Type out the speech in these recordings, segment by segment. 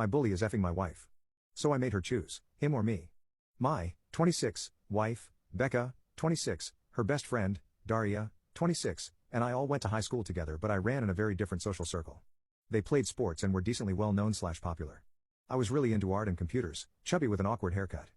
My bully is effing my wife. So I made her choose, him or me. My, 26, wife, Becca, 26, her best friend, Daria, 26, and I all went to high school together, but I ran in a very different social circle. They played sports and were decently well known / popular. I was really into art and computers, chubby with an awkward haircut.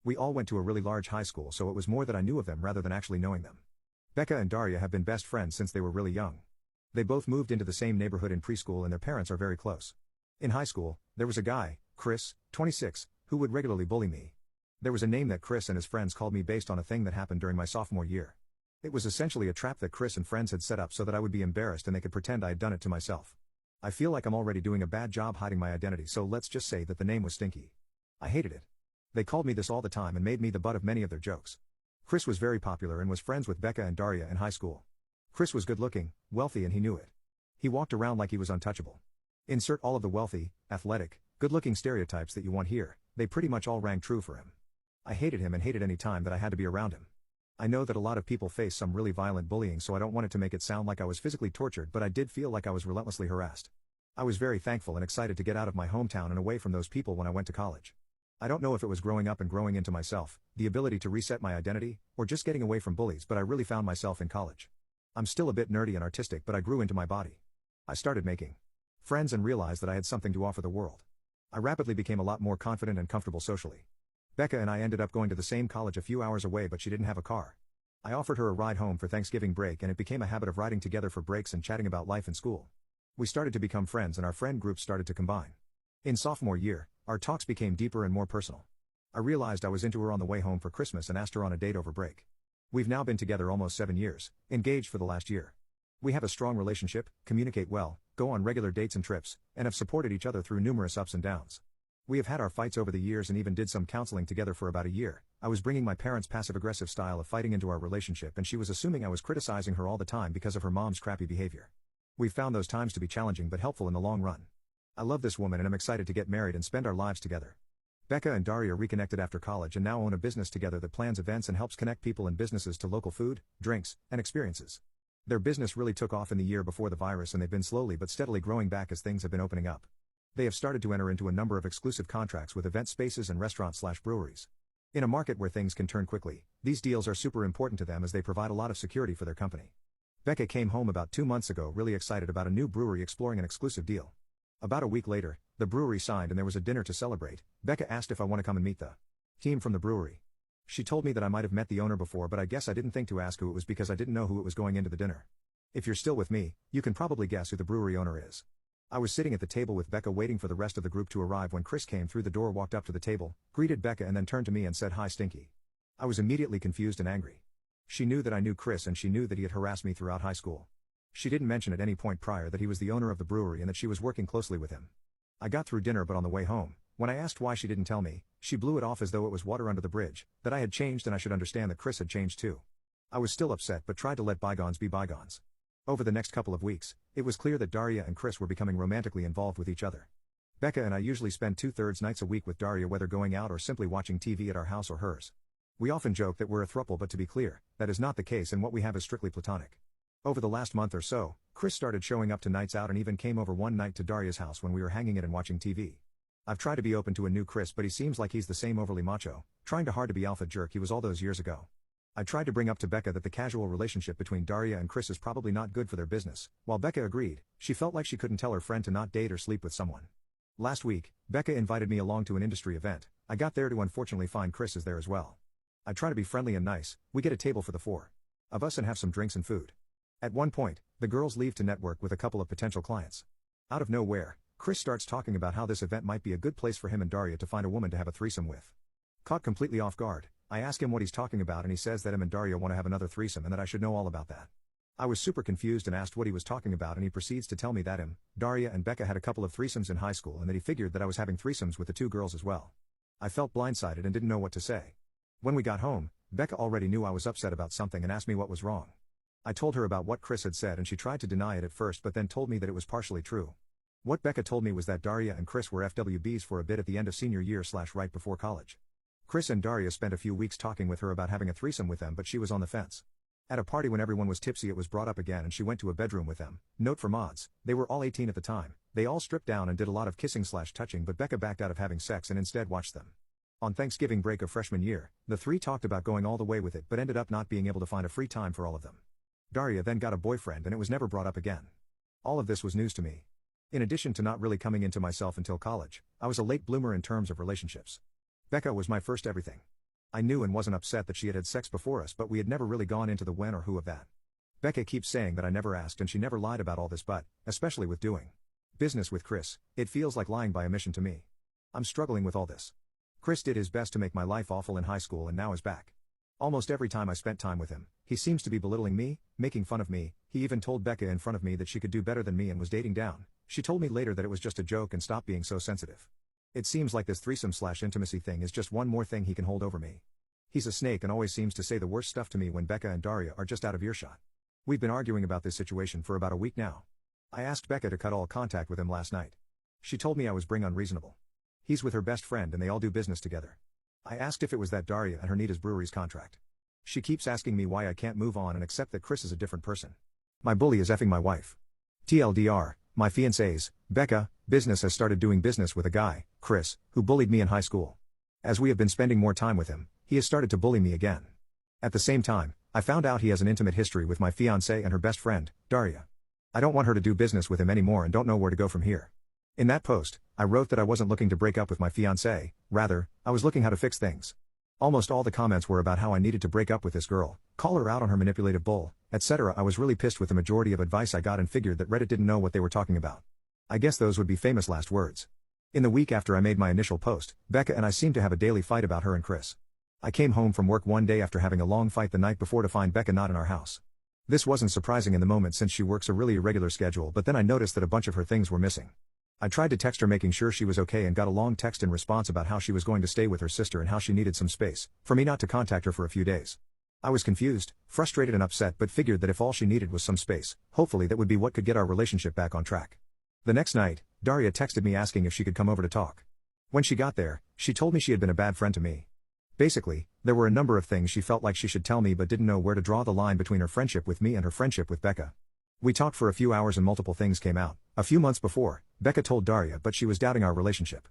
We all went to a really large high school, so it was more that I knew of them rather than actually knowing them. Becca and Daria have been best friends since they were really young. They both moved into the same neighborhood in preschool and their parents are very close. In high school, there was a guy, Chris, 26, who would regularly bully me. There was a name that Chris and his friends called me based on a thing that happened during my sophomore year. It was essentially a trap that Chris and friends had set up so that I would be embarrassed and they could pretend I had done it to myself. I feel like I'm already doing a bad job hiding my identity, so let's just say that the name was Stinky. I hated it. They called me this all the time and made me the butt of many of their jokes. Chris was very popular and was friends with Becca and Daria in high school. Chris was good looking, wealthy, and he knew it. He walked around like he was untouchable. Insert all of the wealthy, athletic, good-looking stereotypes that you want here, they pretty much all rang true for him. I hated him and hated any time that I had to be around him. I know that a lot of people face some really violent bullying, so I don't want it to make it sound like I was physically tortured, but I did feel like I was relentlessly harassed. I was very thankful and excited to get out of my hometown and away from those people when I went to college. I don't know if it was growing up and growing into myself, the ability to reset my identity, or just getting away from bullies, but I really found myself in college. I'm still a bit nerdy and artistic, but I grew into my body. I started making friends and realized that I had something to offer the world. I rapidly became a lot more confident and comfortable socially. Becca and I ended up going to the same college a few hours away, but she didn't have a car. I offered her a ride home for Thanksgiving break and it became a habit of riding together for breaks and chatting about life in school. We started to become friends and our friend group started to combine. In sophomore year, our talks became deeper and more personal. I realized I was into her on the way home for Christmas and asked her on a date over break. We've now been together almost 7 years, engaged for the last year. We have a strong relationship, communicate well, go on regular dates and trips, and have supported each other through numerous ups and downs. We have had our fights over the years and even did some counseling together for about a year. I was bringing my parents' passive-aggressive style of fighting into our relationship and she was assuming I was criticizing her all the time because of her mom's crappy behavior. We've found those times to be challenging but helpful in the long run. I love this woman and I'm excited to get married and spend our lives together. Becca and Daria reconnected after college and now own a business together that plans events and helps connect people and businesses to local food, drinks, and experiences. Their business really took off in the year before the virus and they've been slowly but steadily growing back as things have been opening up. They have started to enter into a number of exclusive contracts with event spaces and restaurants/breweries. In a market where things can turn quickly, these deals are super important to them as they provide a lot of security for their company. Becca came home about 2 months ago really excited about a new brewery exploring an exclusive deal. About a week later, the brewery signed and there was a dinner to celebrate. Becca asked if I want to come and meet the team from the brewery. She told me that I might have met the owner before, but I guess I didn't think to ask who it was because I didn't know who it was going into the dinner. If you're still with me, you can probably guess who the brewery owner is. I was sitting at the table with Becca waiting for the rest of the group to arrive when Chris came through the door, walked up to the table, greeted Becca and then turned to me and said, "Hi Stinky." I was immediately confused and angry. She knew that I knew Chris and she knew that he had harassed me throughout high school. She didn't mention at any point prior that he was the owner of the brewery and that she was working closely with him. I got through dinner, but on the way home, when I asked why she didn't tell me, she blew it off as though it was water under the bridge, that I had changed and I should understand that Chris had changed too. I was still upset but tried to let bygones be bygones. Over the next couple of weeks, it was clear that Daria and Chris were becoming romantically involved with each other. Becca and I usually spend 2/3 nights a week with Daria, whether going out or simply watching TV at our house or hers. We often joke that we're a throuple, but to be clear, that is not the case and what we have is strictly platonic. Over the last month or so, Chris started showing up to nights out and even came over one night to Daria's house when we were hanging it and watching TV. I've tried to be open to a new Chris, but he seems like he's the same overly macho, trying hard to be alpha jerk he was all those years ago. I tried to bring up to Becca that the casual relationship between Daria and Chris is probably not good for their business. While Becca agreed, she felt like she couldn't tell her friend to not date or sleep with someone. Last week, Becca invited me along to an industry event. I got there to unfortunately find Chris is there as well. I try to be friendly and nice. We get a table for the 4 of us and have some drinks and food. At one point, the girls leave to network with a couple of potential clients. Out of nowhere, Chris starts talking about how this event might be a good place for him and Daria to find a woman to have a threesome with. Caught completely off guard, I ask him what he's talking about and he says that him and Daria want to have another threesome and that I should know all about that. I was super confused and asked what he was talking about and he proceeds to tell me that him, Daria and Becca had a couple of threesomes in high school and that he figured that I was having threesomes with the 2 girls as well. I felt blindsided and didn't know what to say. When we got home, Becca already knew I was upset about something and asked me what was wrong. I told her about what Chris had said and she tried to deny it at first but then told me that it was partially true. What Becca told me was that Daria and Chris were FWBs for a bit at the end of senior year / right before college. Chris and Daria spent a few weeks talking with her about having a threesome with them, but she was on the fence. At a party when everyone was tipsy it was brought up again and she went to a bedroom with them. Note for mods, they were all 18 at the time, they all stripped down and did a lot of kissing/touching but Becca backed out of having sex and instead watched them. On Thanksgiving break of freshman year, the three talked about going all the way with it but ended up not being able to find a free time for all of them. Daria then got a boyfriend and it was never brought up again. All of this was news to me. In addition to not really coming into myself until college, I was a late bloomer in terms of relationships. Becca was my first everything. I knew and wasn't upset that she had had sex before us but we had never really gone into the when or who of that. Becca keeps saying that I never asked and she never lied about all this but, especially with doing business with Chris, it feels like lying by omission to me. I'm struggling with all this. Chris did his best to make my life awful in high school and now is back. Almost every time I spent time with him, he seems to be belittling me, making fun of me, he even told Becca in front of me that she could do better than me and was dating down. She told me later that it was just a joke and stop being so sensitive. It seems like this threesome/intimacy thing is just one more thing he can hold over me. He's a snake and always seems to say the worst stuff to me when Becca and Daria are just out of earshot. We've been arguing about this situation for about a week now. I asked Becca to cut all contact with him last night. She told me I was being unreasonable. He's with her best friend and they all do business together. I asked if it was that Daria and her Nita's Brewery's contract. She keeps asking me why I can't move on and accept that Chris is a different person. My bully is effing my wife. TLDR, my fiancé's, Becca, business has started doing business with a guy, Chris, who bullied me in high school. As we have been spending more time with him, he has started to bully me again. At the same time, I found out he has an intimate history with my fiancée and her best friend, Daria. I don't want her to do business with him anymore and don't know where to go from here. In that post, I wrote that I wasn't looking to break up with my fiancé, rather, I was looking how to fix things. Almost all the comments were about how I needed to break up with this girl, call her out on her manipulative bull, etc. I was really pissed with the majority of advice I got and figured that Reddit didn't know what they were talking about. I guess those would be famous last words. In the week after I made my initial post, Becca and I seemed to have a daily fight about her and Chris. I came home from work one day after having a long fight the night before to find Becca not in our house. This wasn't surprising in the moment since she works a really irregular schedule but then I noticed that a bunch of her things were missing. I tried to text her making sure she was okay and got a long text in response about how she was going to stay with her sister and how she needed some space, for me not to contact her for a few days. I was confused, frustrated and upset but figured that if all she needed was some space, hopefully that would be what could get our relationship back on track. The next night, Daria texted me asking if she could come over to talk. When she got there, she told me she had been a bad friend to me. Basically, there were a number of things she felt like she should tell me but didn't know where to draw the line between her friendship with me and her friendship with Becca. We talked for a few hours and multiple things came out. A few months before, Becca told Daria but she was doubting our relationship.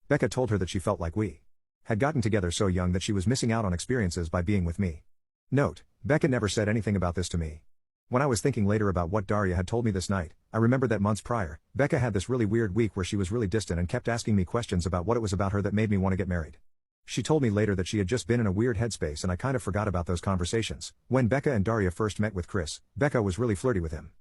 Becca told her that she felt like we had gotten together so young that she was missing out on experiences by being with me. Note, Becca never said anything about this to me. When I was thinking later about what Daria had told me this night, I remembered that months prior, Becca had this really weird week where she was really distant and kept asking me questions about what it was about her that made me want to get married. She told me later that she had just been in a weird headspace and I kind of forgot about those conversations. When Becca and Daria first met with Chris, Becca was really flirty with him.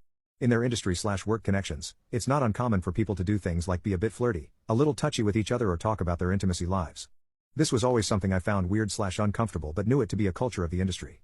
In their industry/work connections, it's not uncommon for people to do things like be a bit flirty, a little touchy with each other or talk about their intimacy lives. This was always something I found weird/uncomfortable but knew it to be a culture of the industry.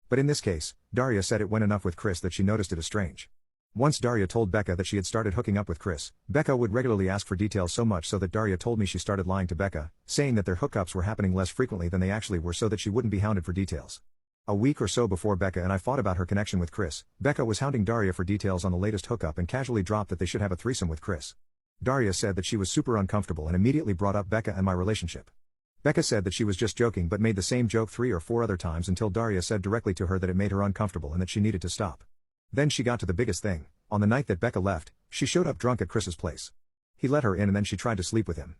But in this case, Daria said it went enough with Chris that she noticed it as strange. Once Daria told Becca that she had started hooking up with Chris, Becca would regularly ask for details so much so that Daria told me she started lying to Becca, saying that their hookups were happening less frequently than they actually were so that she wouldn't be hounded for details. A week or so before Becca and I fought about her connection with Chris, Becca was hounding Daria for details on the latest hookup and casually dropped that they should have a threesome with Chris. Daria said that she was super uncomfortable and immediately brought up Becca and my relationship. Becca said that she was just joking but made the same joke 3 or 4 other times until Daria said directly to her that it made her uncomfortable and that she needed to stop. Then she got to the biggest thing. On the night that Becca left, she showed up drunk at Chris's place. He let her in and then she tried to sleep with him.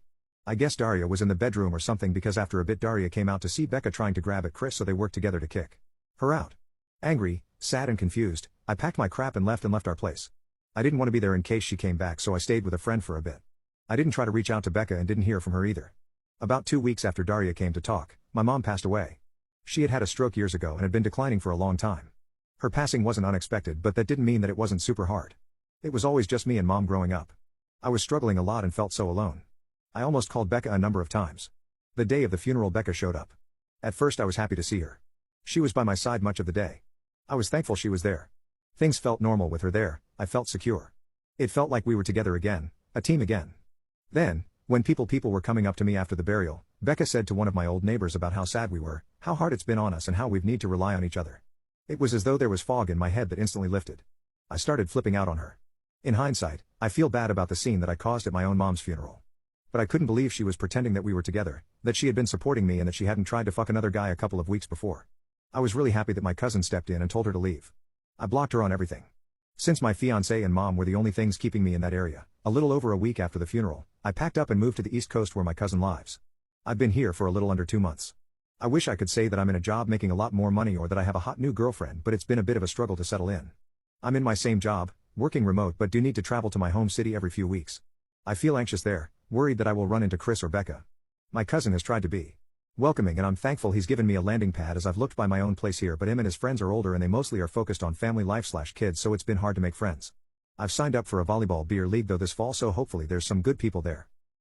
I guess Daria was in the bedroom or something because after a bit Daria came out to see Becca trying to grab at Chris so they worked together to kick her out. Angry, sad and confused, I packed my crap and left our place. I didn't want to be there in case she came back so I stayed with a friend for a bit. I didn't try to reach out to Becca and didn't hear from her either. About 2 weeks after Daria came to talk, my mom passed away. She had had a stroke years ago and had been declining for a long time. Her passing wasn't unexpected but that didn't mean that it wasn't super hard. It was always just me and mom growing up. I was struggling a lot and felt so alone. I almost called Becca a number of times. The day of the funeral Becca showed up. At first I was happy to see her. She was by my side much of the day. I was thankful she was there. Things felt normal with her there, I felt secure. It felt like we were together again, a team again. Then, when people were coming up to me after the burial, Becca said to one of my old neighbors about how sad we were, how hard it's been on us and how we've need to rely on each other. It was as though there was fog in my head that instantly lifted. I started flipping out on her. In hindsight, I feel bad about the scene that I caused at my own mom's funeral. But I couldn't believe she was pretending that we were together, that she had been supporting me and that she hadn't tried to fuck another guy a couple of weeks before. I was really happy that my cousin stepped in and told her to leave. I blocked her on everything. Since my fiancé and mom were the only things keeping me in that area, a little over a week after the funeral, I packed up and moved to the East Coast where my cousin lives. I've been here for a little under 2 months. I wish I could say that I'm in a job making a lot more money or that I have a hot new girlfriend, but it's been a bit of a struggle to settle in. I'm in my same job, working remote, but do need to travel to my home city every few weeks. I feel anxious there, worried that I will run into Chris or Becca. My cousin has tried to be welcoming and I'm thankful he's given me a landing pad as I've looked by my own place here, but him and his friends are older and they mostly are focused on family life/kids, so it's been hard to make friends. I've signed up for a volleyball beer league though this fall, so hopefully there's some good people there.